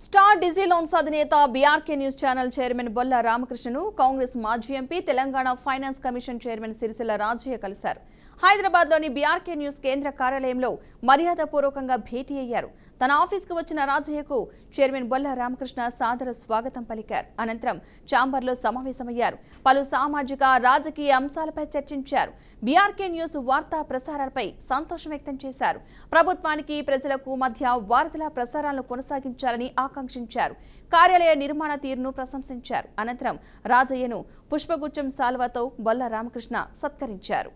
Star digi loans అధినేత BRK news channel chairman Bolla రామకృష్ణను కాంగ్రెస్ మాజీ MP Telangana finance commission chairman Sircilla Rajaiah కలిశారు. హైదరాబాద్లోని బీఆర్కే న్యూస్ కేంద్ర కార్యాలయంలో మర్యాదపూర్వకంగా భేటీ అయ్యారు. తన ఆఫీస్కు వచ్చిన రాజయ్యకు చైర్మన్ బొల్ల రామకృష్ణ సాదర స్వాగతం పలికారు. అనంతరం ఛాంబర్లో సమావేశమయ్యారు. పలు సామాజిక రాజకీయ అంశాలపై చర్చించారు. బీఆర్కే న్యూస్ వార్తా ప్రసారాలపై సంతోషం వ్యక్తం చేశారు. ప్రభుత్వానికి ప్రజలకు మధ్య వార్తల ప్రసారాలను కొనసాగించాలని ఆకాంక్షించారు. కార్యాలయ నిర్మాణ తీరును ప్రశంసించారు. అనంతరం రాజయ్యను పుష్పగుచ్చం సాల్వాతో బొల్ల రామకృష్ణ సత్కరించారు.